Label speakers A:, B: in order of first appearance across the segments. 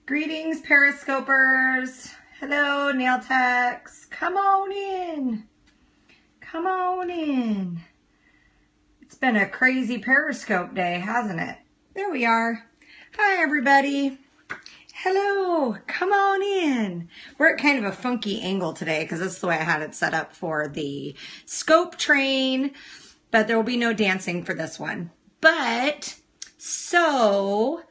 A: Greetings, Periscopers. Hello, nail techs. Come on in. Come on in. It's been a crazy Periscope day, hasn't it? There we are. Hi, everybody. Hello. Come on in. We're at kind of a funky angle today because that's the way I had it set up for the scope train, but there will be no dancing for this one. But, so,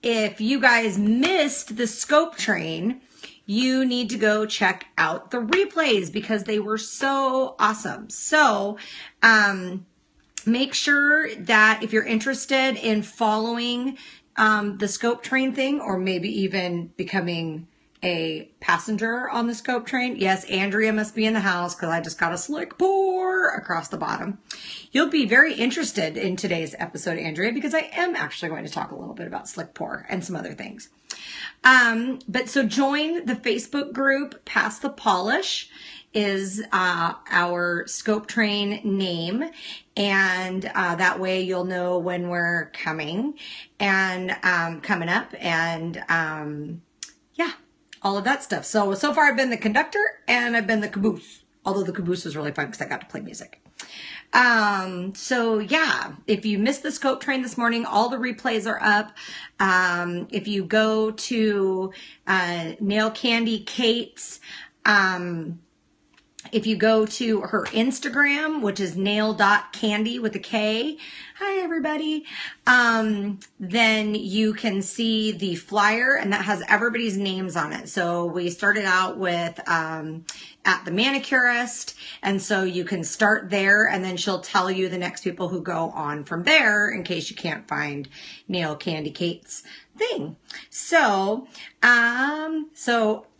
A: if you guys missed the scope train, you need to go check out the replays because they were so awesome. So, make sure that if you're interested in following the scope train thing, or maybe even becoming a passenger on the scope train. Yes, Andrea must be in the house because I just got a slick pour across the bottom. You'll be very interested in today's episode, Andrea, because I am actually going to talk a little bit about slick pour and some other things. But so join the Facebook group, Pass the Polish is our scope train name, and that way you'll know when we're coming and coming up, and yeah, all of that stuff. So far I've been the conductor and I've been the caboose, although the caboose was really fun because I got to play music. So yeah, if you missed the scope train this morning, all the replays are up. If you go to Nail Candy Kate's, if you go to her Instagram, which is nail.candy with a K, hi everybody, then you can see the flyer, and that has everybody's names on it. So we started out with at the manicurist, and so you can start there, and then she'll tell you the next people who go on from there in case you can't find Nail Candy Kate's thing. So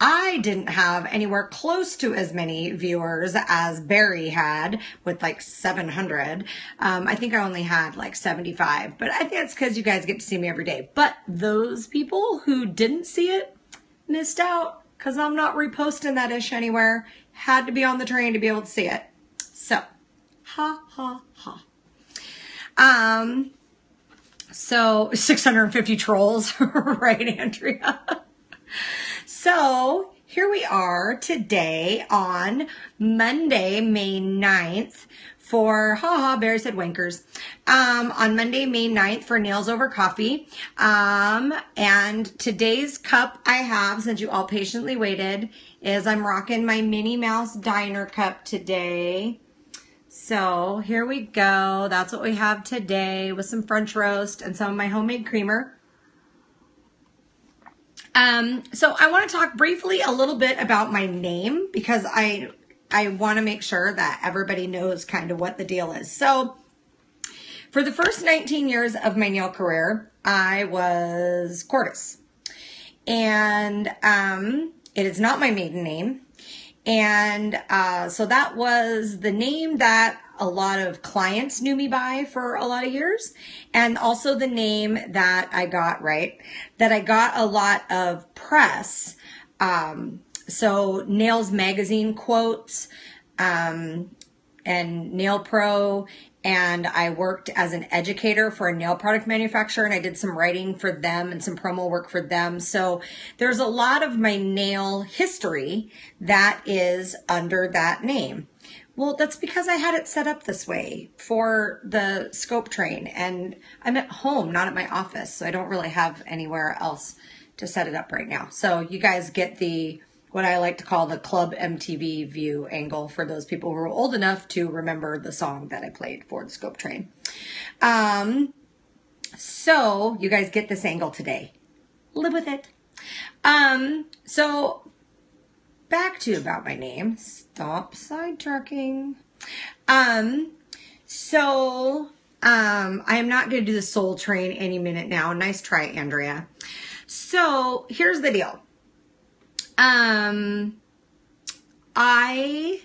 A: I didn't have anywhere close to as many viewers as Barry had with like 700. I think I only had like 75, but I think it's because you guys get to see me every day. But those people who didn't see it missed out because I'm not reposting that ish anywhere. Had to be on the train to be able to see it. So, ha, ha, ha. So 650 trolls, right, Andrea? So here we are today on Monday, May 9th for, Barry said wankers, on Monday, May 9th for Nails Over Coffee. And today's cup I have, since you all patiently waited, is I'm rocking my Minnie Mouse Diner cup today. So here we go. That's what we have today with some French roast and some of my homemade creamer. So I want to talk briefly a little bit about my name because I want to make sure that everybody knows kind of what the deal is. So for the first 19 years of my nail career, I was Cordis. And it is not my maiden name. And so that was the name that a lot of clients knew me by for a lot of years. And also the name that I got, that I got a lot of press. So Nails Magazine quotes and Nail Pro. And I worked as an educator for a nail product manufacturer, and I did some writing for them and some promo work for them. So there's a lot of my nail history that is under that name. Well, that's because I had it set up this way for the scope train, and I'm at home, not at my office, so I don't really have anywhere else to set it up right now. So you guys get the what I like to call the Club MTV view angle for those people who are old enough to remember the song that I played for the scope train. So you guys get this angle today. Live with it. So back to about my name. Stop sidetracking. I am not going to do the soul train any minute now. Nice try, Andrea. So here's the deal. I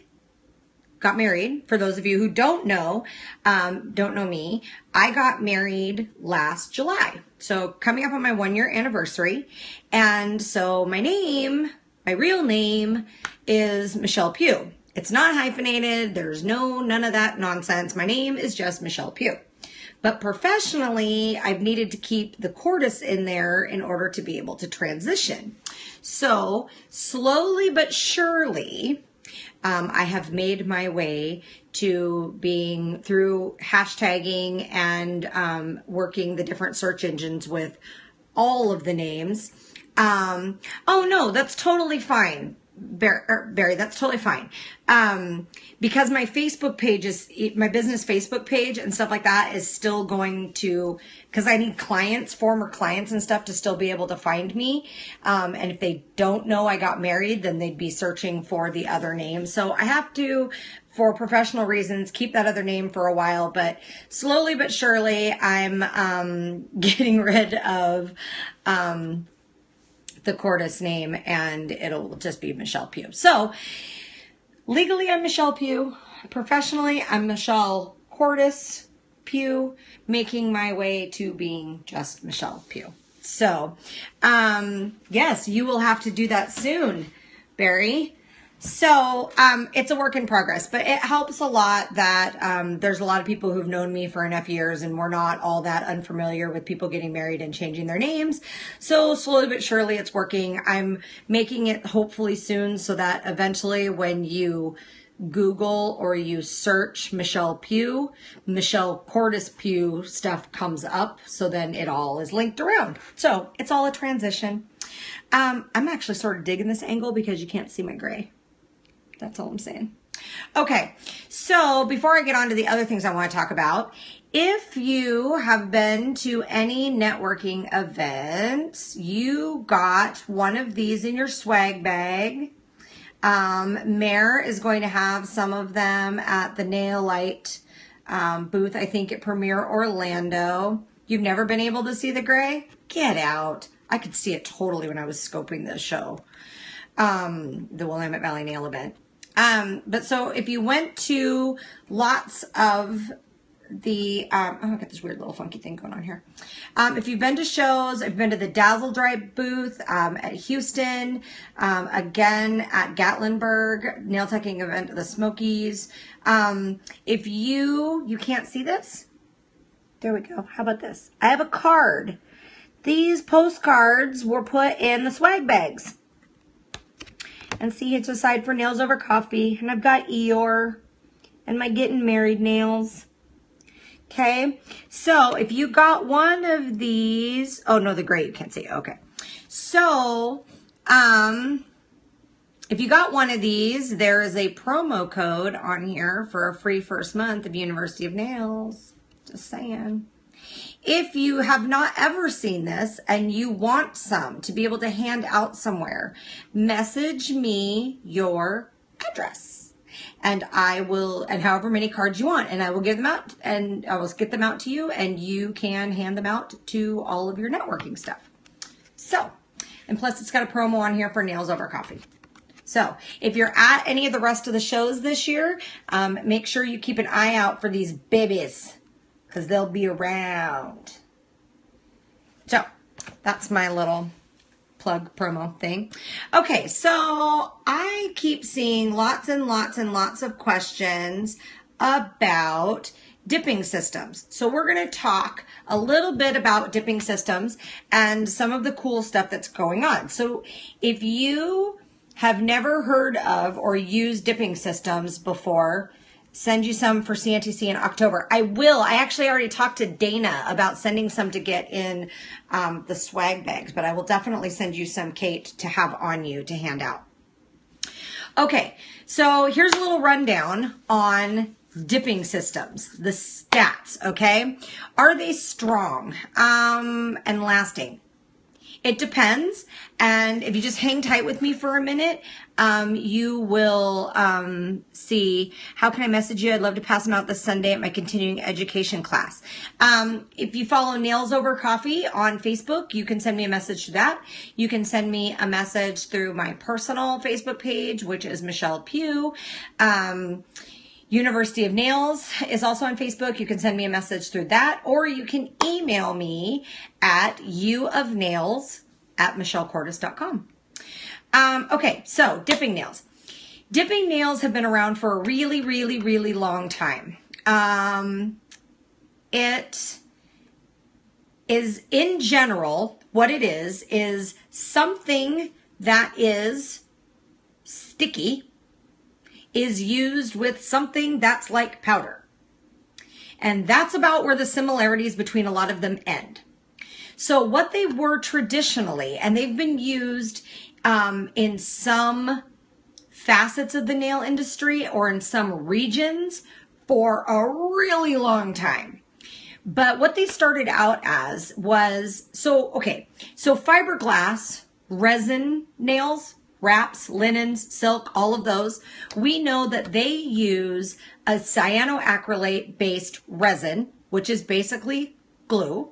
A: got married. For those of you who don't know me, I got married last July. So coming up on my 1-year anniversary. And so my name, my real name is Michelle Pugh. It's not hyphenated. There's none of that nonsense. My name is just Michelle Pugh. But professionally, I've needed to keep the Cordis in there in order to be able to transition. So slowly but surely, I have made my way to being through hashtagging and working the different search engines with all of the names. Oh no, that's totally fine. Barry, that's totally fine. Because my Facebook page is, my business Facebook page and stuff like that is still going to, because I need clients, former clients and stuff to still be able to find me. And if they don't know I got married, then they'd be searching for the other name. So I have to, for professional reasons, keep that other name for a while, but slowly but surely I'm getting rid of the Cordis name, and it'll just be Michelle Pugh. So legally I'm Michelle Pugh. Professionally I'm Michelle Cordis Pugh, making my way to being just Michelle Pugh. So yes, you will have to do that soon, Barry. So it's a work in progress, but it helps a lot that there's a lot of people who've known me for enough years, and we're not all that unfamiliar with people getting married and changing their names. So slowly but surely it's working. I'm making it hopefully soon so that eventually when you Google or you search Michelle Pugh, Michelle Cordis Pugh stuff comes up. So then it all is linked around. So it's all a transition. I'm actually sort of digging this angle because you can't see my gray. That's all I'm saying. Okay, so before I get on to the other things I want to talk about, if you have been to any networking events, you got one of these in your swag bag. Mare is going to have some of them at the Nail Light booth, I think at Premier Orlando. You've never been able to see the gray? Get out. I could see it totally when I was scoping the show, the Willamette Valley Nail event. But so if you went to lots of the, oh, I got this weird little funky thing going on here. If you've been to shows, I've been to the Dazzle Dry booth, at Houston, again at Gatlinburg, nail teching event at the Smokies. If you can't see this, there we go. How about this? I have a card. These postcards were put in the swag bags. And see, it's a side for Nails Over Coffee. And I've got Eeyore and my Getting Married nails. Okay. So if you got one of these, oh no, the gray you can't see. Okay. So, if you got one of these, there is a promo code on here for a free first month of University of Nails. Just saying. If you have not ever seen this and you want some to be able to hand out somewhere, message me your address and I will, and however many cards you want, and I will give them out and I will get them out to you and you can hand them out to all of your networking stuff. So, and plus it's got a promo on here for Nails Over Coffee. So if you're at any of the rest of the shows this year, make sure you keep an eye out for these babies, because they'll be around. So that's my little plug promo thing. Okay, so I keep seeing lots and lots and lots of questions about dipping systems. So we're going to talk a little bit about dipping systems and some of the cool stuff that's going on. So if you have never heard of or used dipping systems before, send you some for CNTC in October. I actually already talked to Dana about sending some to get in the swag bags, but I will definitely send you some, Kate, to have on you to hand out. Okay, so here's a little rundown on dipping systems, the stats, okay? Are they strong and lasting? It depends, and if you just hang tight with me for a minute, you will see, how can I message you? I'd love to pass them out this Sunday at my continuing education class. If you follow Nails Over Coffee on Facebook, you can send me a message to that. You can send me a message through my personal Facebook page, which is Michelle Pugh. University of Nails is also on Facebook. You can send me a message through that, or you can email me at uofnails@michellecordis.com. Okay, so dipping nails. Dipping nails have been around for a really, really, really long time. it is, in general, what it is something that is sticky is used with something that's like powder. And that's about where the similarities between a lot of them end. So what they were traditionally, and they've been used in some facets of the nail industry or in some regions for a really long time. But what they started out as was, so fiberglass, resin nails, wraps, linens, silk, all of those, we know that they use a cyanoacrylate based resin, which is basically glue,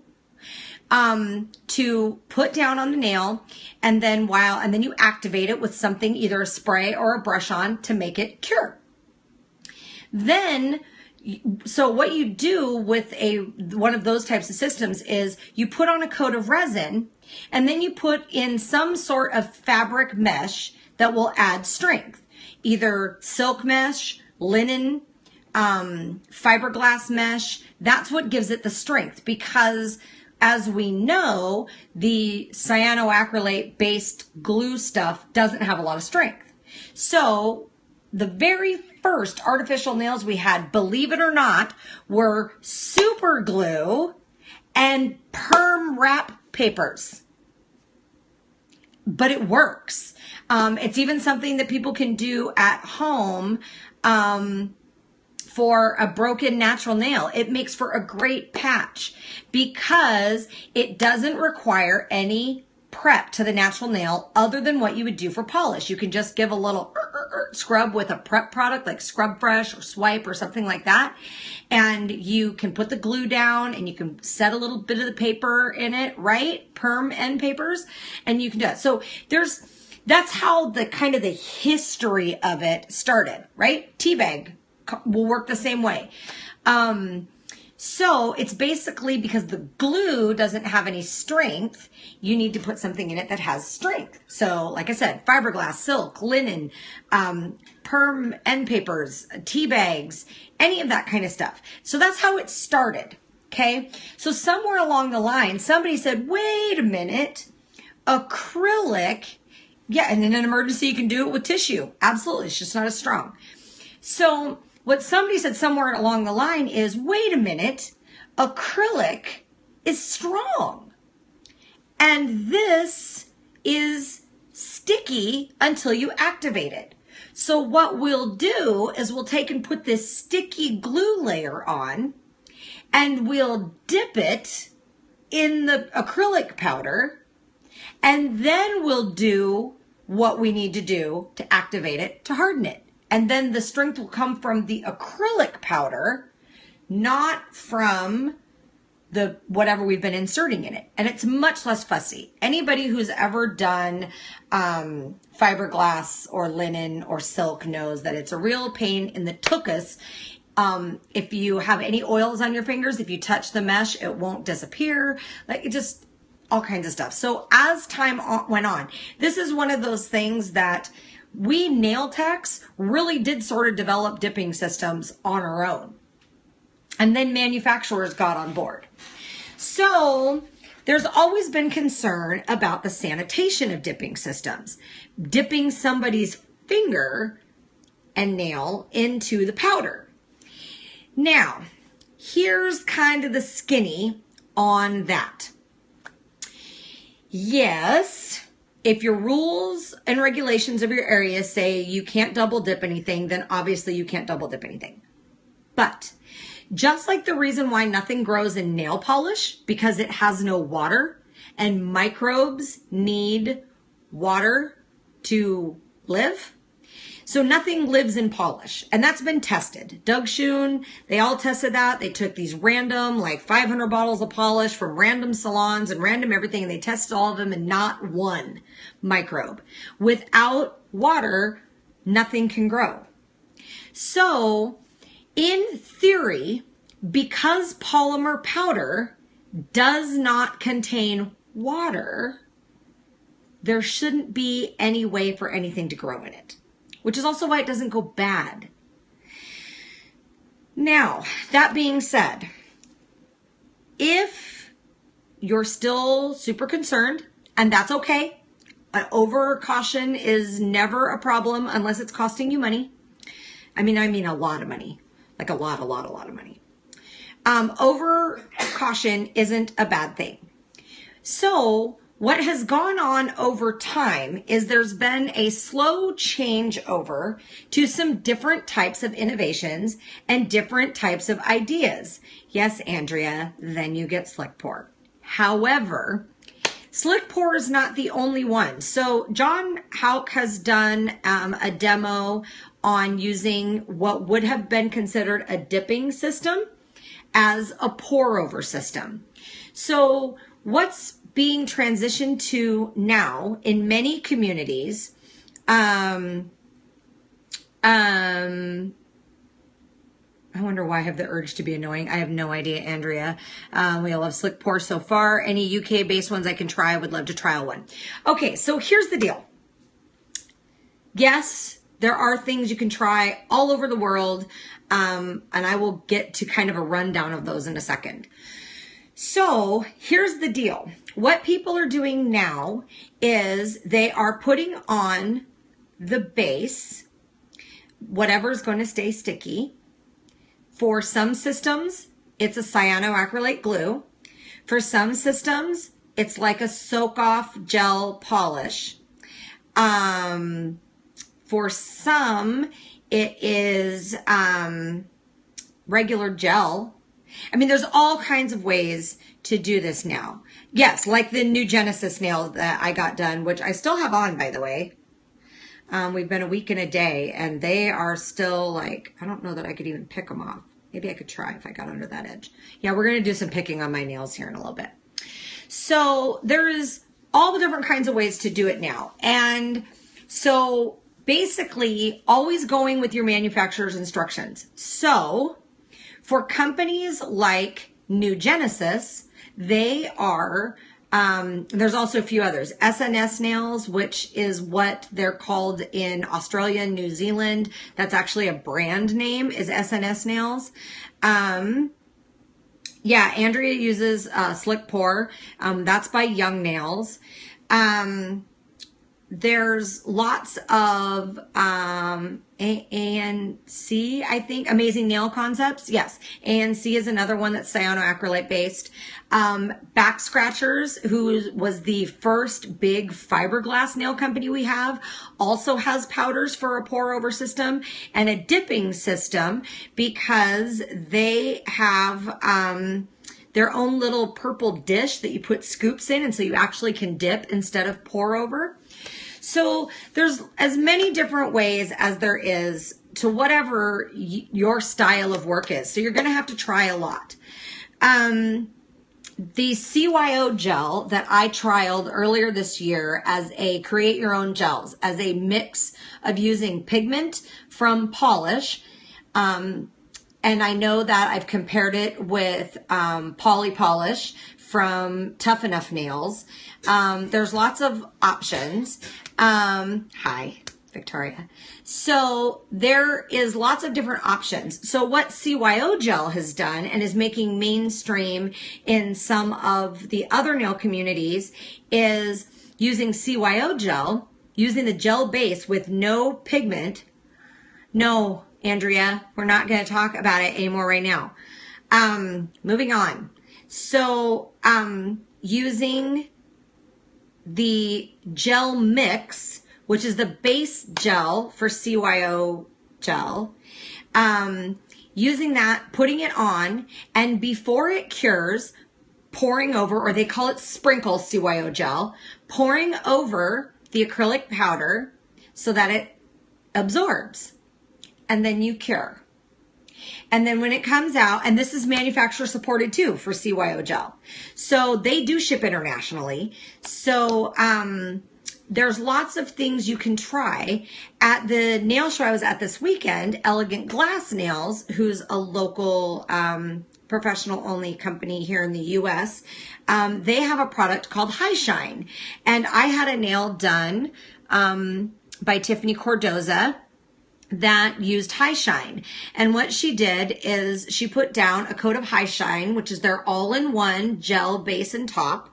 A: to put down on the nail, and then you activate it with something, either a spray or a brush on, to make it cure. Then, so what you do with one of those types of systems is you put on a coat of resin, and then you put in some sort of fabric mesh that will add strength, either silk mesh, linen, fiberglass mesh. That's what gives it the strength, because as we know, the cyanoacrylate based glue stuff doesn't have a lot of strength. So the very first artificial nails we had, believe it or not, were super glue and perm wrap papers. But it works. It's even something that people can do at home for a broken natural nail. It makes for a great patch because it doesn't require any prep to the natural nail other than what you would do for polish. You can just give a little scrub with a prep product like Scrub Fresh or Swipe or something like that. And you can put the glue down and you can set a little bit of the paper in it, right? Perm end papers, and you can do it. So that's how the kind of the history of it started, right? Teabag will work the same way. So it's basically because the glue doesn't have any strength, you need to put something in it that has strength. So like I said, fiberglass, silk, linen, perm end papers, tea bags, any of that kind of stuff. So that's how it started. Okay. So somewhere along the line, somebody said, wait a minute, acrylic. Yeah. And in an emergency, you can do it with tissue. Absolutely. It's just not as strong. So what somebody said somewhere along the line is, wait a minute, acrylic is strong. And this is sticky until you activate it. So what we'll do is we'll take and put this sticky glue layer on, and we'll dip it in the acrylic powder, and then we'll do what we need to do to activate it, to harden it. And then the strength will come from the acrylic powder, not from the whatever we've been inserting in it. And it's much less fussy. Anybody who's ever done fiberglass or linen or silk knows that it's a real pain in the tuchus. If you have any oils on your fingers, if you touch the mesh, it won't disappear. Like, it just, all kinds of stuff. So as time went on, this is one of those things that we nail techs really did sort of develop dipping systems on our own. And then manufacturers got on board. So there's always been concern about the sanitation of dipping systems. Dipping somebody's finger and nail into the powder. Now, here's kind of the skinny on that. Yes, if your rules and regulations of your area say you can't double dip anything, then obviously you can't double dip anything. But just like the reason why nothing grows in nail polish, because it has no water, and microbes need water to live, so nothing lives in polish. And that's been tested. Doug Schoon, they all tested that. They took these random, like 500 bottles of polish from random salons and random everything, and they tested all of them, and not one microbe. Without water, nothing can grow. So in theory, because polymer powder does not contain water, there shouldn't be any way for anything to grow in it, which is also why it doesn't go bad. Now, that being said, If you're still super concerned, and that's okay, over caution is never a problem unless it's costing you money. I mean a lot of money, like a lot of money. Over caution isn't a bad thing. So what has gone on over time is there's been a slow change over to some different types of innovations and different types of ideas. Yes, Andrea, then you get slick pour. However, slick pour is not the only one. So John Houck has done a demo on using what would have been considered a dipping system as a pour over system. So what's being transitioned to now in many communities, I wonder why I have the urge to be annoying. I have no idea, Andrea. We all have slick pour so far. Any UK-based ones I can try, I would love to trial one. Okay, so here's the deal. Yes, there are things you can try all over the world, and I will get to kind of a rundown of those in a second. So here's the deal. What people are doing now is they are putting on the base, whatever's going to stay sticky. For some systems, it's a cyanoacrylate glue. For some systems, it's like a soak-off gel polish. For some, it is regular gel. I mean, there's all kinds of ways to do this now. Yes, like the new Genesis nails that I got done, which I still have on, by the way. We've been a week and a day, and they are still like, I don't know that I could even pick them off. Maybe I could try if I got under that edge. Yeah, we're going to do some picking on my nails here in a little bit. So there's all the different kinds of ways to do it now. And so basically, always going with your manufacturer's instructions. So for companies like New Genesis, they are, there's also a few others. SNS Nails, which is what they're called in Australia and New Zealand. That's actually a brand name, is SNS Nails. Yeah, Andrea uses Slick Pour. That's by Young Nails. There's lots of ANC, I think, Amazing Nail Concepts. Yes, ANC is another one that's cyanoacrylate based. Back Scratchers, who was the first big fiberglass nail company we have, also has powders for a pour over system and a dipping system because they have their own little purple dish that you put scoops in, and so you actually can dip instead of pour over. So there's as many different ways as there is to whatever your style of work is. So you're going to have to try a lot. The CYO gel that I trialed earlier this year as a create your own gels, as a mix of using pigment from polish. And I know that I've compared it with Poly Polish from Tough Enough Nails. There's lots of options. Hi, Victoria. So there is lots of different options. So what CYO gel has done and is making mainstream in some of the other nail communities is using CYO gel, using the gel base with no pigment. No, Andrea, we're not going to talk about it anymore right now. Moving on. So, using the gel mix, which is the base gel for CYO gel, using that, putting it on, and before it cures, pouring over, or they call it sprinkle CYO gel, pouring over the acrylic powder so that it absorbs, and then you cure. And then when it comes out, and this is manufacturer supported too for CYO gel. So they do ship internationally. So there's lots of things you can try. At the nail show I was at this weekend, Elegant Glass Nails, who's a local professional only company here in the US, they have a product called High Shine. And I had a nail done by Tiffany Cordoza. that used High Shine. And what she did is she put down a coat of High Shine, which is their all-in-one gel base and top.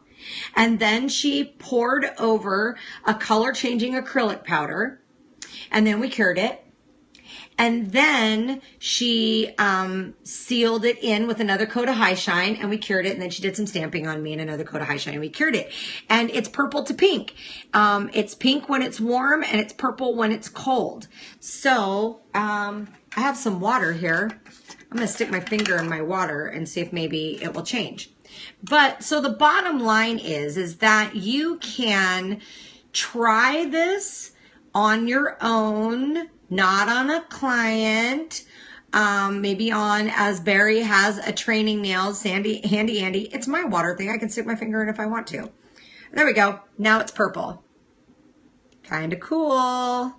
A: And then she poured over a color-changing acrylic powder. And then we cured it. And then she sealed it in with another coat of High Shine, and we cured it. And then she did some stamping on me and another coat of High Shine, and we cured it. And it's purple to pink. It's pink when it's warm, and it's purple when it's cold. So I have some water here. I'm going to stick my finger in my water and see if maybe it will change. But so the bottom line is that you can try this on your own, not on a client, maybe on, as Barry has a training nails, Handy Andy. It's my water thing. I can stick my finger in if I want to. There we go. Now it's purple. Kind of cool.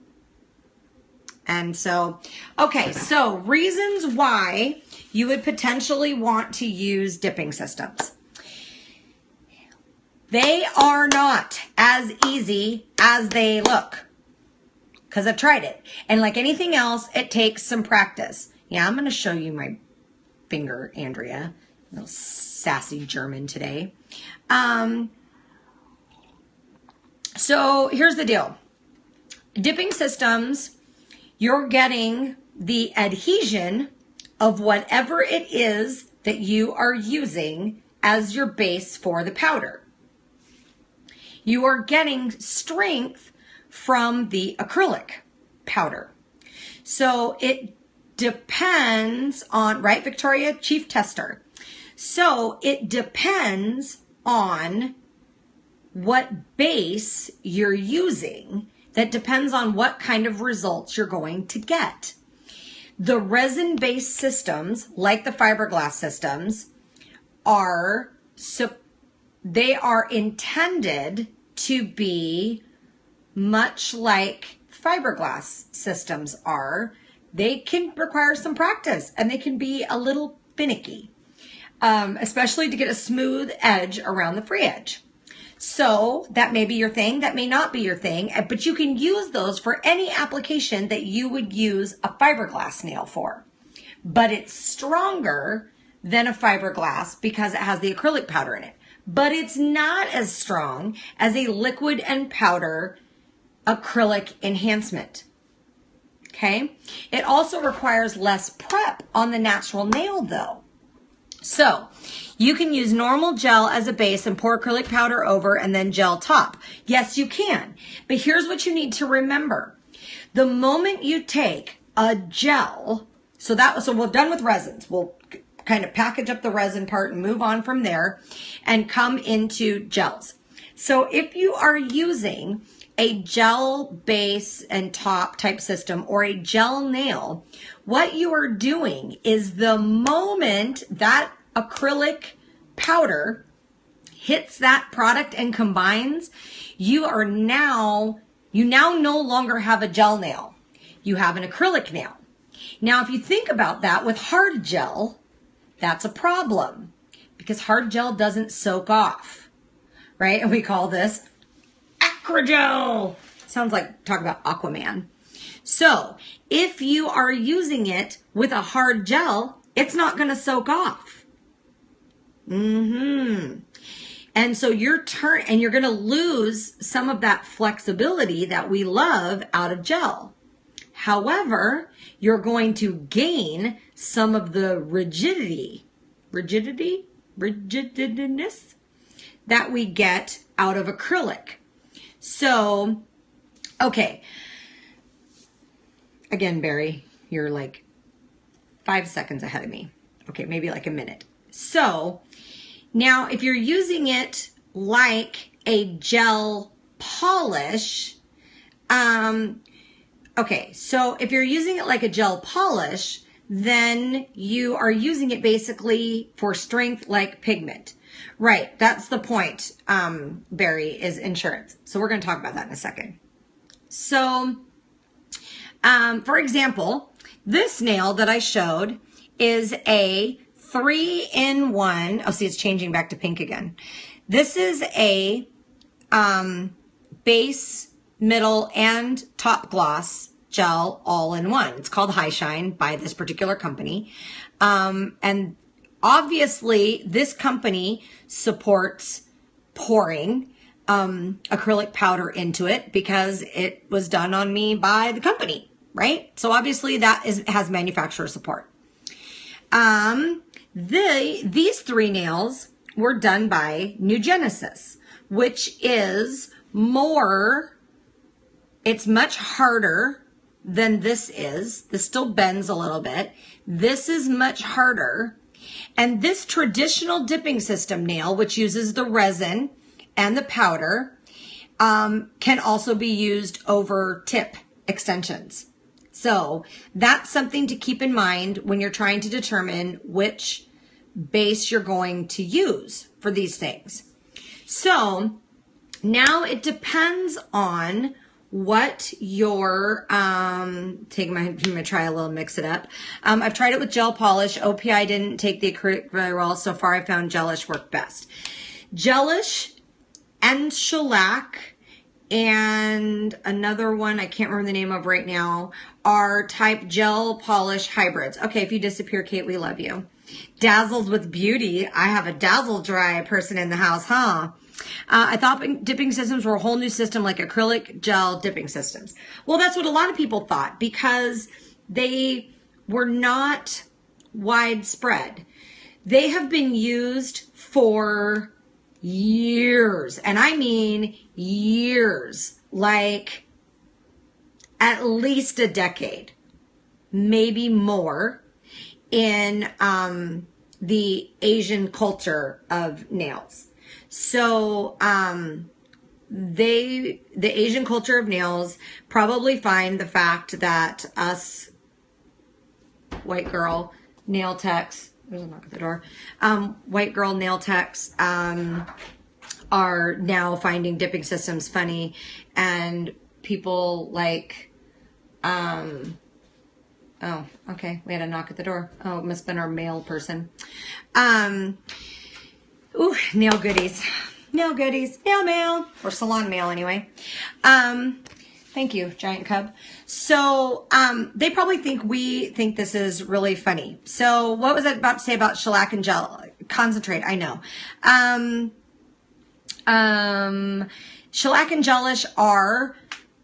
A: And so, okay, so reasons why you would potentially want to use dipping systems. They are not as easy as they look, because I've tried it. And like anything else, it takes some practice. Yeah, I'm going to show you my finger, Andrea. A little sassy German today. So here's the deal. Dipping systems, you're getting the adhesion of whatever it is that you are using as your base for the powder. You are getting strength from the acrylic powder. So it depends on, right, Victoria, Chief Tester. So it depends on what base you're using. That depends on what kind of results you're going to get. The resin-based systems, like the fiberglass systems, they are intended to be much like fiberglass systems are. They can require some practice, and they can be a little finicky, especially to get a smooth edge around the free edge. So that may be your thing, that may not be your thing, but you can use those for any application that you would use a fiberglass nail for. But it's stronger than a fiberglass because it has the acrylic powder in it. But it's not as strong as a liquid and powder acrylic enhancement. Okay? It also requires less prep on the natural nail though. So you can use normal gel as a base and pour acrylic powder over and then gel top. Yes, you can. But here's what you need to remember. The moment you take a gel, so we're done with resins. We'll kind of package up the resin part and move on from there and come into gels. So if you are using a gel base and top type system or a gel nail, what you are doing is the moment that acrylic powder hits that product and combines, you now no longer have a gel nail. You have an acrylic nail. Now, if you think about that with hard gel, that's a problem because hard gel doesn't soak off, right? And we call this Acrogel. Sounds like talk about Aquaman. So if you are using it with a hard gel, it's not going to soak off. And so you're going to lose some of that flexibility that we love out of gel. However, you're going to gain some of the rigidness that we get out of acrylic. So, okay. Again, Barry, you're like 5 seconds ahead of me. Okay, maybe like a minute. So, now if you're using it like a gel polish, okay, so if you're using it like a gel polish, then you are using it basically for strength like pigment. Right, that's the point, Barry, is insurance. So we're going to talk about that in a second. So, for example, this nail that I showed is a 3-in-1. Oh, see, it's changing back to pink again. This is a base, middle, and top gloss gel all-in-one. It's called High Shine by this particular company. And obviously this company supports pouring acrylic powder into it because it was done on me by the company, right? So obviously that has manufacturer support. These 3 nails were done by New Genesis, which is it's much harder than this is. This still bends a little bit. This is much harder. And this traditional dipping system nail, which uses the resin and the powder, can also be used over tip extensions. So that's something to keep in mind when you're trying to determine which base you're going to use for these things. So now it depends on what your, I'm going to try a little mix it up. I've tried it with gel polish. OPI didn't take the acrylic very well. So far I found gelish worked best. Gelish and shellac and another one I can't remember the name of right now are type gel polish hybrids. Okay, if you disappear, Kate, we love you. Dazzled with beauty. I have a dazzle dry person in the house, huh? I thought dipping systems were a whole new system like acrylic gel dipping systems. Well, that's what a lot of people thought because they were not widespread. They have been used for years, and I mean years, like at least a decade, maybe more, in the Asian culture of nails. So the Asian culture of nails probably find the fact that us white girl nail techs, there's a knock at the door, white girl nail techs are now finding dipping systems funny, and people like, oh, okay, we had a knock at the door. Oh, it must have been our mail person. Ooh, nail goodies. Nail goodies. Nail mail. Or salon mail, anyway. Thank you, Giant Cub. So, they probably think we think this is really funny. So, what was I about to say about shellac and gel? Concentrate, I know. Shellac and gelish are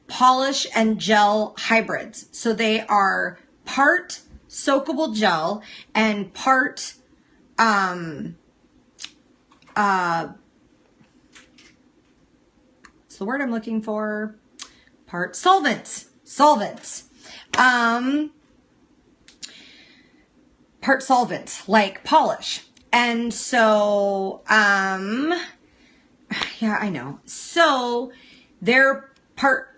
A: polish and gel hybrids. So, they are part soakable gel and part, it's the word I'm looking for. Part solvents. Part solvents, like polish. And so, yeah, I know. So they're part.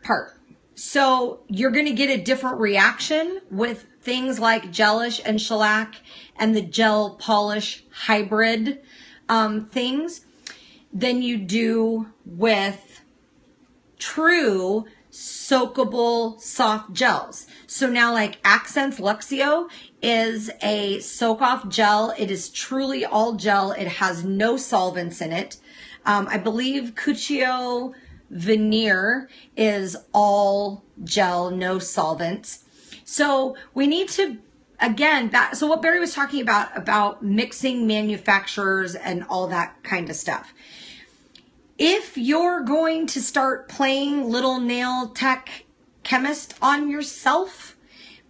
A: So you're going to get a different reaction with things like gelish and shellac and the gel polish hybrid things than you do with true soakable soft gels. So now like Accents Luxio is a soak off gel. It is truly all gel. It has no solvents in it. I believe Cuccio Veneer is all gel, no solvents. So we need to, again, so what Barry was talking about mixing manufacturers and all that kind of stuff. If you're going to start playing little nail tech chemist on yourself,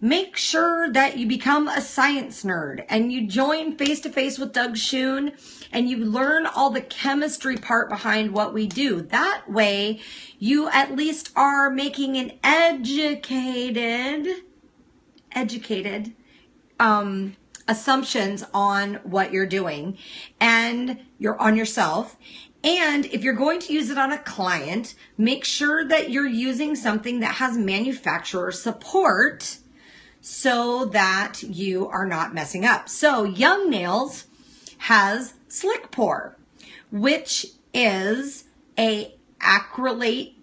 A: make sure that you become a science nerd and you join Face to Face with Doug Schoon and you learn all the chemistry part behind what we do. That way you at least are making an educated assumptions on what you're doing and you're on yourself. And if you're going to use it on a client, make sure that you're using something that has manufacturer support so that you are not messing up. So Young Nails has Slick Pour, which is a cyanoacrylate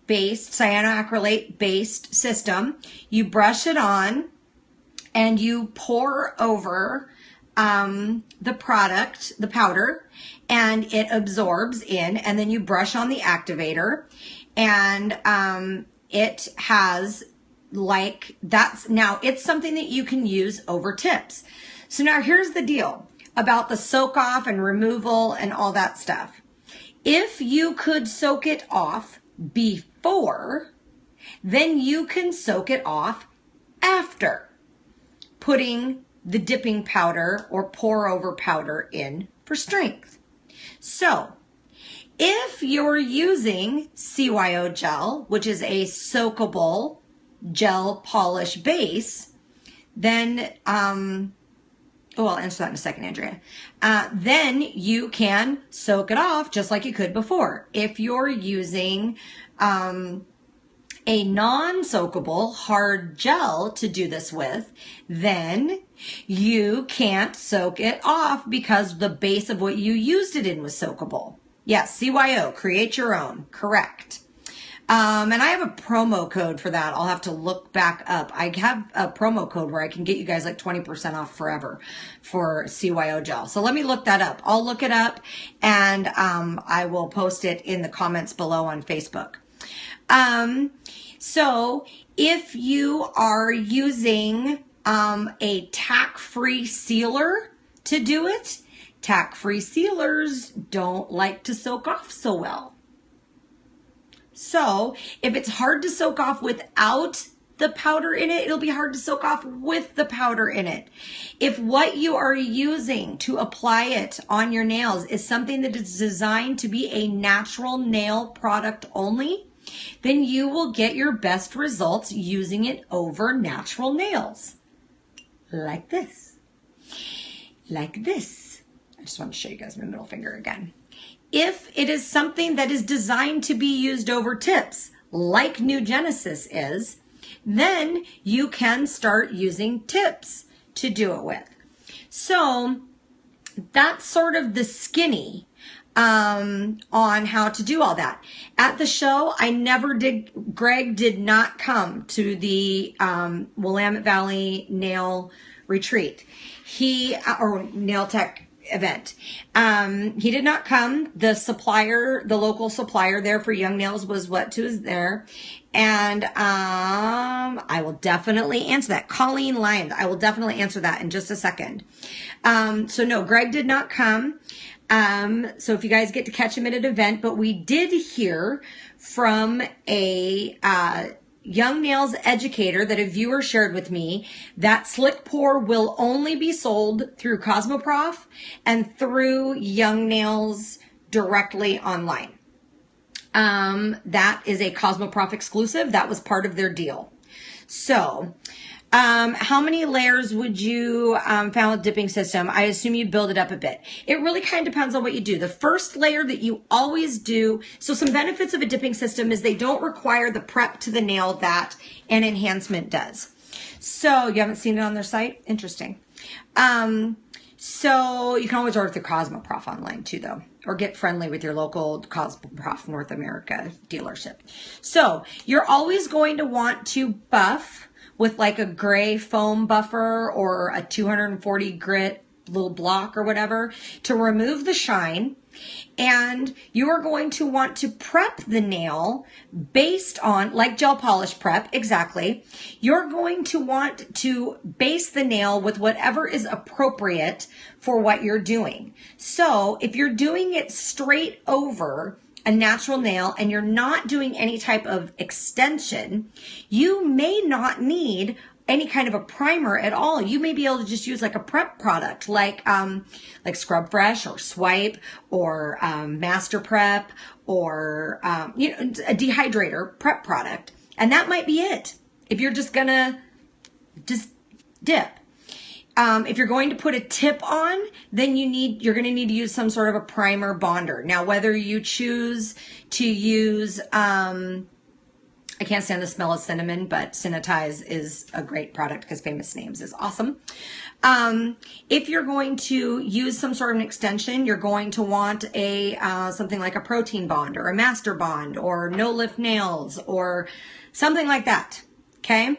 A: based system. You brush it on and you pour over the product, the powder, and it absorbs in, and then you brush on the activator, and it has like now it's something that you can use over tips. So now here's the deal about the soak off and removal and all that stuff. If you could soak it off before, then you can soak it off after putting the dipping powder or pour over powder in for strength. So if you're using CYO gel, which is a soakable gel polish base, then, I'll answer that in a second, Andrea. Then you can soak it off just like you could before. If you're using a non-soakable hard gel to do this with, then you can't soak it off because the base of what you used it in was soakable. Yes, CYO, create your own, correct. And I have a promo code for that. I'll have to look back up. I have a promo code where I can get you guys like 20% off forever for CYO gel. So let me look that up. I'll look it up and I will post it in the comments below on Facebook. So if you are using a tack-free sealer to do it, tack-free sealers don't like to soak off so well. So if it's hard to soak off without the powder in it, it'll be hard to soak off with the powder in it. If what you are using to apply it on your nails is something that is designed to be a natural nail product only, then you will get your best results using it over natural nails. Like this. Like this. I just want to show you guys my middle finger again. If it is something that is designed to be used over tips, like New Genesis is, then you can start using tips to do it with. So that's sort of the skinny on how to do all that. At the show, Greg did not come to the Willamette Valley Nail Retreat. Or Nail Tech event. He did not come. The local supplier there for Young Nails was what was there. And I will definitely answer that. Colleen Lyons, I will definitely answer that in just a second. So no, Greg did not come. So if you guys get to catch him at an event, but we did hear from a Young Nails educator that a viewer shared with me that Slick Pour will only be sold through Cosmoprof and through Young Nails directly online. That is a Cosmoprof exclusive. That was part of their deal. So, how many layers would you found with dipping system? I assume you build it up a bit. It really kind of depends on what you do. The first layer that you always do, so some benefits of a dipping system is they don't require the prep to the nail that an enhancement does. So you haven't seen it on their site? Interesting. So you can always order through Cosmoprof online too, though, or get friendly with your local Cosmoprof North America dealership. So you're always going to want to buff with like a gray foam buffer or a 240 grit little block or whatever to remove the shine. And you are going to want to prep the nail based on, like gel polish prep, exactly. You're going to want to base the nail with whatever is appropriate for what you're doing. So if you're doing it straight over a natural nail and you're not doing any type of extension, you may not need any kind of a primer at all. You may be able to just use like a prep product like Scrub Fresh or Swipe or Master Prep or a dehydrator prep product. And that might be it. If you're just gonna dip. If you're going to put a tip on, then you're going to need to use some sort of a primer bonder. Now, whether you choose to use, I can't stand the smell of cinnamon, but Cinnitize is a great product because Famous Names is awesome. If you're going to use some sort of an extension, you're going to want something like a protein bond or a master bond or no lift nails or something like that. Okay.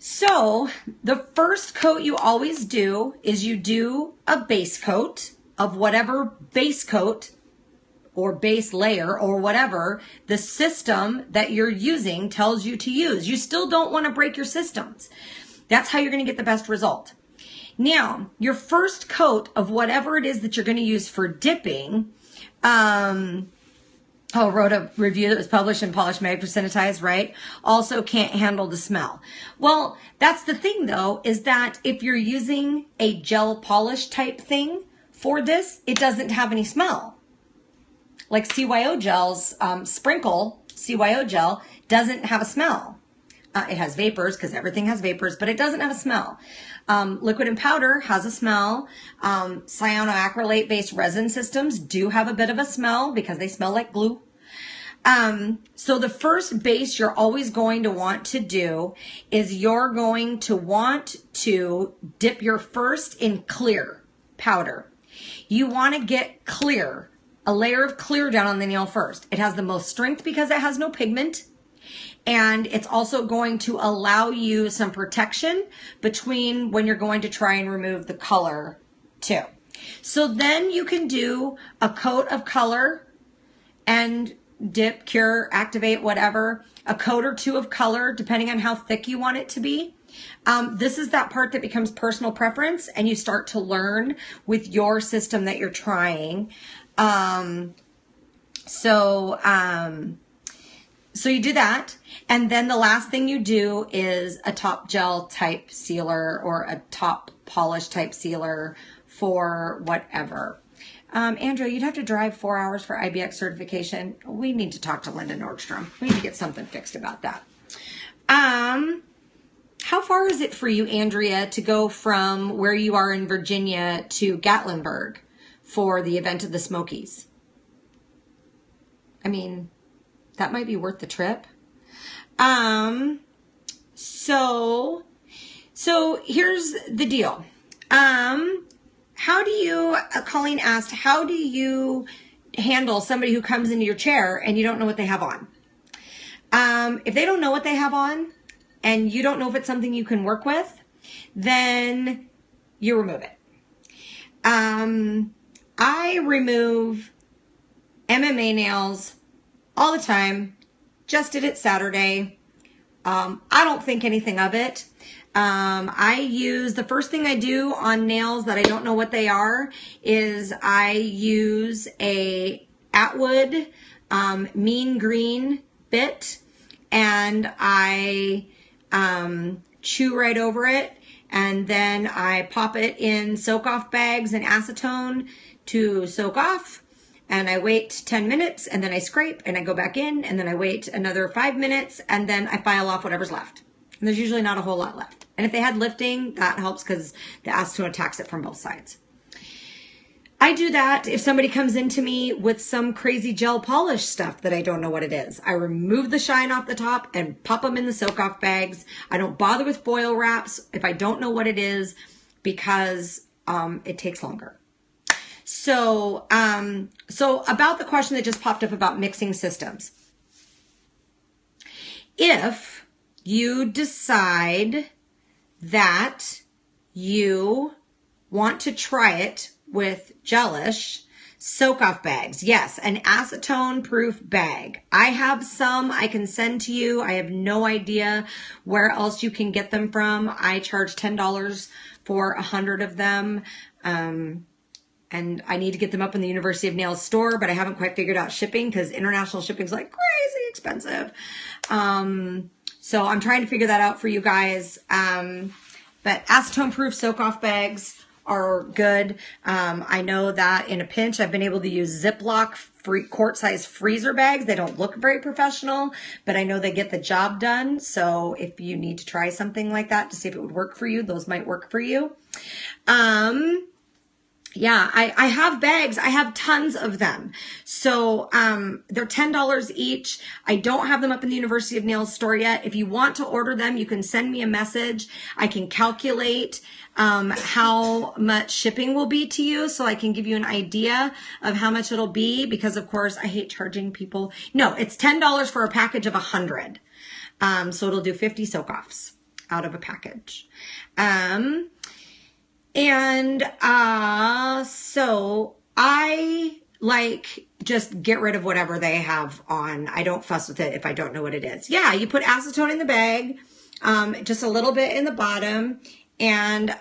A: So the first coat you always do is you do a base coat of whatever base coat or base layer or whatever the system that you're using tells you to use. You still don't want to break your systems. That's how you're going to get the best result. Now, your first coat of whatever it is that you're going to use for dipping, wrote a review that was published in Polish Mag for Sanitize, right? Also can't handle the smell. Well, that's the thing though, is that if you're using a gel polish type thing for this, it doesn't have any smell. Like CYO gels, Sprinkle CYO gel doesn't have a smell. It has vapors because everything has vapors, but it doesn't have a smell. Liquid and powder has a smell. Cyanoacrylate based resin systems do have a bit of a smell because they smell like glue. So the first base you're always going to want to do is you're going to want to dip your first in clear powder. You want to get clear, a layer of clear down on the nail first. It has the most strength because it has no pigment. And it's also going to allow you some protection between when you're going to try and remove the color too. So then you can do a coat of color and dip, cure, activate, whatever, a coat or two of color, depending on how thick you want it to be. This is that part that becomes personal preference and you start to learn with your system that you're trying. So you do that, and then the last thing you do is a top gel type sealer or a top polish type sealer for whatever. Andrea, you'd have to drive 4 hours for IBX certification. We need to talk to Linda Nordstrom. We need to get something fixed about that. How far is it for you, Andrea, to go from where you are in Virginia to Gatlinburg for the event of the Smokies? I mean, that might be worth the trip. So here's the deal. Colleen asked, how do you handle somebody who comes into your chair and you don't know what they have on? If they don't know what they have on and you don't know if it's something you can work with, then you remove it. I remove MMA nails all the time. Just did it Saturday. I don't think anything of it. The first thing I do on nails that I don't know what they are is I use a Atwood mean green bit and I chew right over it, and then I pop it in soak off bags and acetone to soak off. And I wait 10 minutes and then I scrape and I go back in and then I wait another 5 minutes and then I file off whatever's left. And there's usually not a whole lot left. And if they had lifting, that helps because the acetone attacks it from both sides. I do that if somebody comes into me with some crazy gel polish stuff that I don't know what it is. I remove the shine off the top and pop them in the soak off bags. I don't bother with foil wraps if I don't know what it is because it takes longer. So about the question that just popped up about mixing systems. If you decide that you want to try it with Gelish soak-off bags, yes, an acetone-proof bag. I have some I can send to you. I have no idea where else you can get them from. I charge $10 for 100 of them. And I need to get them up in the University of Nails store, but I haven't quite figured out shipping because international shipping is like crazy expensive. So I'm trying to figure that out for you guys. But acetone-proof soak-off bags are good. I know that in a pinch, I've been able to use Ziploc quart-size freezer bags. They don't look very professional, but I know they get the job done. So if you need to try something like that to see if it would work for you, those might work for you. Yeah, I have bags. I have tons of them. So they're $10 each. I don't have them up in the University of Nails store yet. If you want to order them, you can send me a message. I can calculate how much shipping will be to you so I can give you an idea of how much it'll be because, of course, I hate charging people. No, it's $10 for a package of 100. So it'll do 50 soak-offs out of a package. So I like, just get rid of whatever they have on. I don't fuss with it if I don't know what it is. Yeah, you put acetone in the bag, just a little bit in the bottom, and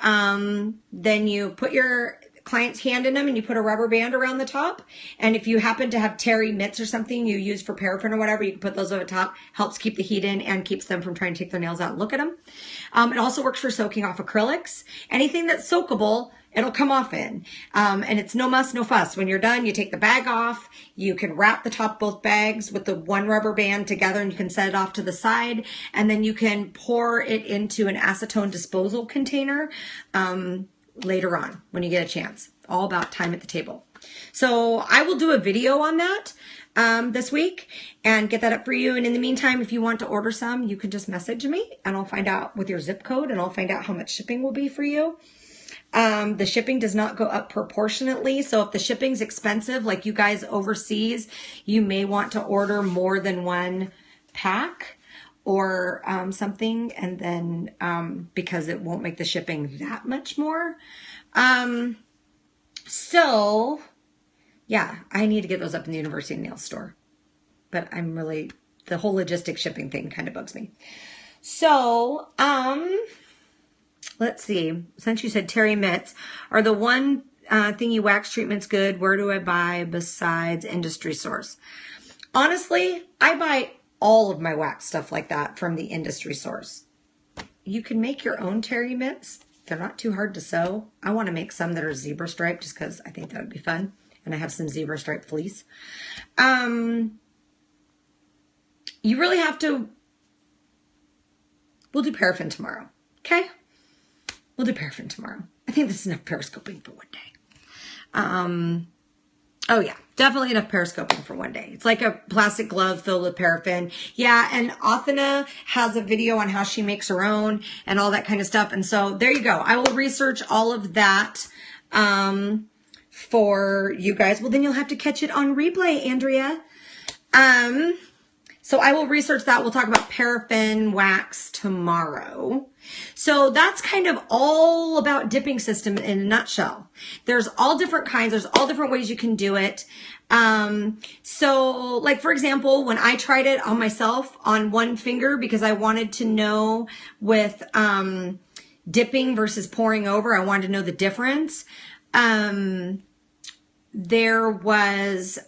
A: then you put your client's hand in them and you put a rubber band around the top. And if you happen to have terry mitts or something you use for paraffin or whatever, you can put those over the top. Helps keep the heat in and keeps them from trying to take their nails out and look at them. It also works for soaking off acrylics. Anything that's soakable, it'll come off in. And it's no muss, no fuss. When you're done, you take the bag off. You can wrap the top of both bags with the one rubber band together and you can set it off to the side. And then you can pour it into an acetone disposal container later on when you get a chance. All about time at the table. So I will do a video on that this week and get that up for you. And in the meantime, if you want to order some, you can just message me and I'll find out with your zip code and I'll find out how much shipping will be for you. The shipping does not go up proportionately. So if the shipping's expensive, like you guys overseas, you may want to order more than one pack or something, and then because it won't make the shipping that much more. So yeah, I need to get those up in the University Nail store, but I'm really, the whole logistics shipping thing kind of bugs me. So let's see, since you said terry mitts, are the one thingy wax treatments good? Where do I buy besides Industry Source? Honestly, I buy all of my wax stuff like that from the Industry Source. You can make your own terry mitts. They're not too hard to sew. I want to make some that are zebra striped just because I think that would be fun. And I have some zebra striped fleece. You really have to, we'll do paraffin tomorrow. Okay? We'll do paraffin tomorrow. I think this is enough periscoping for one day. Oh yeah, definitely enough periscoping for one day. It's like a plastic glove filled with paraffin. Yeah, and Athena has a video on how she makes her own and all that kind of stuff. And so there you go. I will research all of that for you guys. Well, then you'll have to catch it on replay, Andrea. So I will research that. We'll talk about paraffin wax tomorrow. So that's kind of all about dipping system in a nutshell. There's all different kinds. There's all different ways you can do it. So like, for example, when I tried it on myself on one finger, because I wanted to know with dipping versus pouring over, I wanted to know the difference. There was...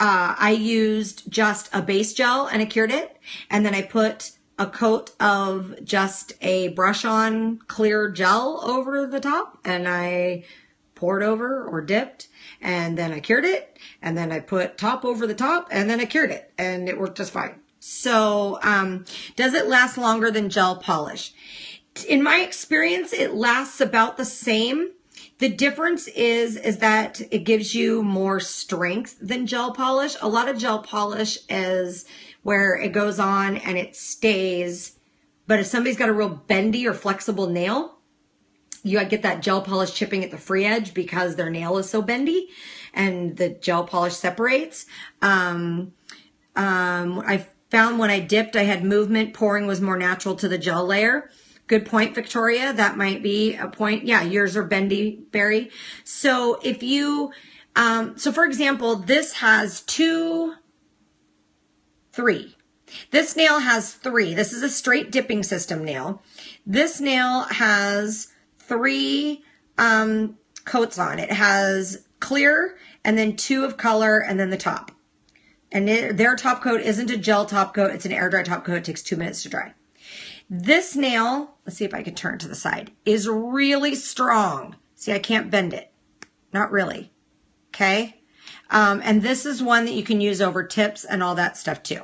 A: I used just a base gel and I cured it. And then I put a coat of just a brush on clear gel over the top and I poured over or dipped and then I cured it. And then I put top over the top and then I cured it and it worked just fine. So, does it last longer than gel polish? In my experience, it lasts about the same. The difference is that it gives you more strength than gel polish. A lot of gel polish is where it goes on and it stays. But if somebody's got a real bendy or flexible nail, you get that gel polish chipping at the free edge because their nail is so bendy and the gel polish separates. I found when I dipped, I had movement. Pouring was more natural to the gel layer. Good point, Victoria. That might be a point. Yeah, yours are bendy, Barry. So if you, so for example, this has 2, 3. This nail has 3. This is a straight dipping system nail. This nail has 3 coats on. It has clear and then 2 of color and then the top. And their top coat isn't a gel top coat. It's an air dry top coat. It takes 2 minutes to dry. This nail, let's see if I can turn to the side, is really strong. See, I can't bend it. Not really. Okay? And this is one that you can use over tips and all that stuff too.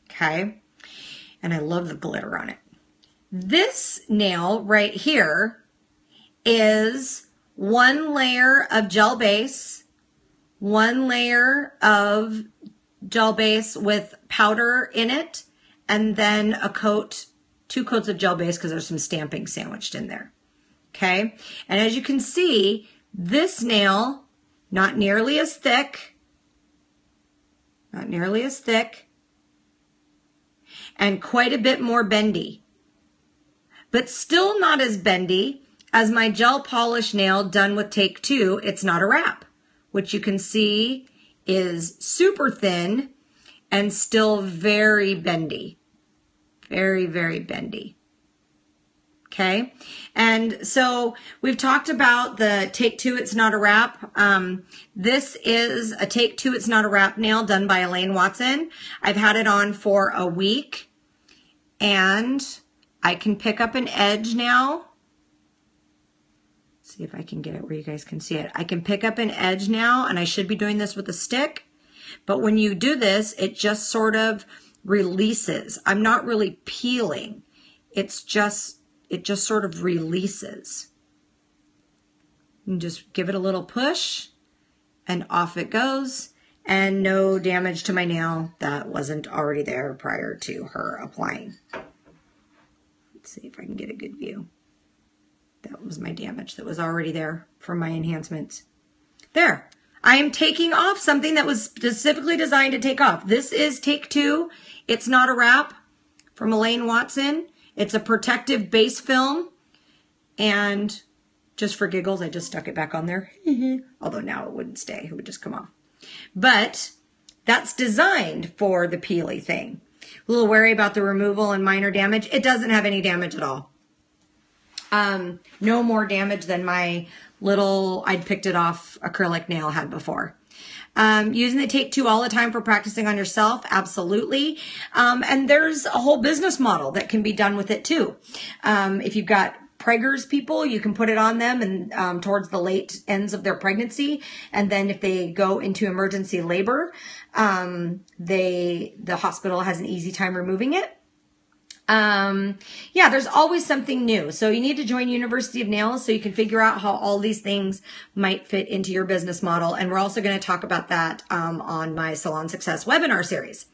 A: Okay? And I love the glitter on it. This nail right here is 1 layer of gel base, 1 layer of gel base with powder in it, and then a coat, 2 coats of gel base because there's some stamping sandwiched in there. Okay. And as you can see, this nail, not nearly as thick, and quite a bit more bendy, but still not as bendy as my gel polish nail done with Take 2. It's not a wrap. which you can see is super thin and still very bendy. Very, very bendy. Okay. And so we've talked about the Take Two, It's Not a Wrap. This is a Take Two, It's Not a Wrap nail done by Elaine Watson. I've had it on for a week and I can pick up an edge now. See if I can get it where you guys can see it. I can pick up an edge now, and I should be doing this with a stick. But when you do this, it just sort of releases. I'm not really peeling. It just sort of releases. You just give it a little push and off it goes, and no damage to my nail that wasn't already there prior to her applying. Let's see if I can get a good view. That was my damage that was already there from my enhancements. There. I am taking off something that was specifically designed to take off. This is Take Two, It's Not a Wrap from Elaine Watson. It's a protective base film. And just for giggles, I just stuck it back on there. Although now it wouldn't stay. It would just come off. But that's designed for the peely thing. A little wary about the removal and minor damage. It doesn't have any damage at all. No more damage than my little, I'd picked it off acrylic nail had before. Using the Take Two all the time for practicing on yourself, absolutely. And there's a whole business model that can be done with it too. If you've got preggers people, you can put it on them and towards the late ends of their pregnancy. And then if they go into emergency labor, the hospital has an easy time removing it. Yeah, there's always something new. So you need to join University of Nails so you can figure out how all these things might fit into your business model. And we're also going to talk about that on my Salon Success webinar series.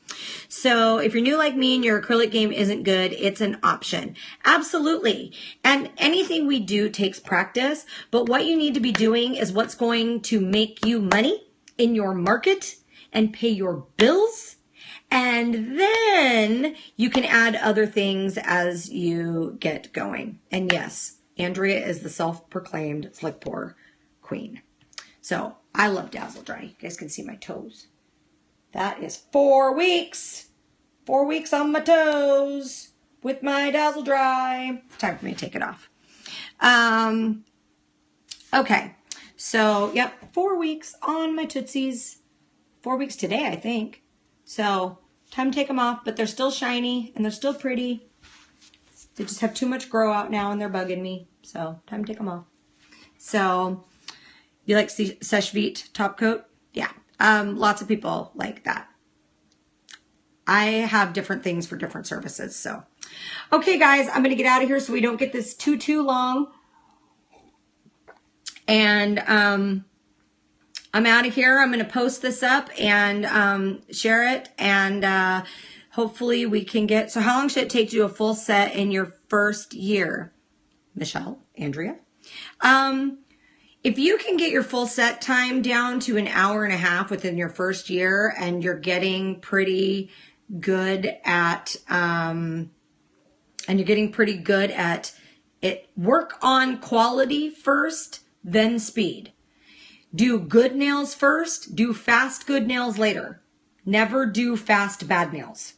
A: So if you're new like me and your acrylic game isn't good, it's an option. Absolutely. And anything we do takes practice, but what you need to be doing is what's going to make you money in your market and pay your bills. And then you can add other things as you get going. And yes, Andrea is the self-proclaimed slick pour queen. So I love Dazzle Dry. You guys can see my toes. That is 4 weeks. 4 weeks on my toes with my Dazzle Dry. It's time for me to take it off. Okay. So, yep, 4 weeks on my Tootsies. 4 weeks today, I think. So, time to take them off, but they're still shiny and they're still pretty. They just have too much grow out now and they're bugging me. So, time to take them off. So, you like Seche Vite top coat? Yeah. Lots of people like that. I have different things for different services. So, okay, guys, I'm going to get out of here so we don't get this too long. And, I'm out of here. I'm going to post this up and share it. And hopefully we can get... So how long should it take to do a full set in your first year? Michelle, Andrea. If you can get your full set time down to an hour and a half within your first year and you're getting pretty good at... it, work on quality first, then speed. Do good nails first, do fast good nails later. Never do fast bad nails.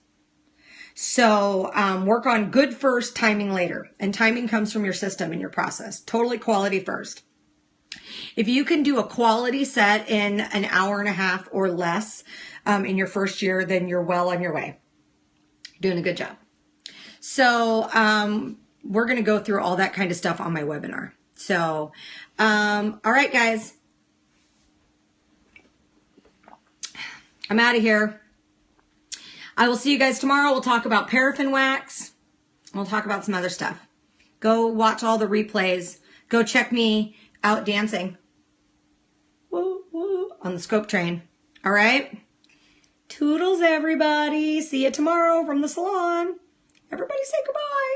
A: So work on good first, timing later. And timing comes from your system and your process. Totally quality first. If you can do a quality set in an hour and a half or less in your first year, then you're well on your way. Doing a good job. So we're going to go through all that kind of stuff on my webinar. So, all right, guys. I'm out of here. I will see you guys tomorrow. We'll talk about paraffin wax. We'll talk about some other stuff. Go watch all the replays. Go check me out dancing. Woo, woo, on the scope train. All right? Toodles, everybody. See you tomorrow from the salon. Everybody say goodbye.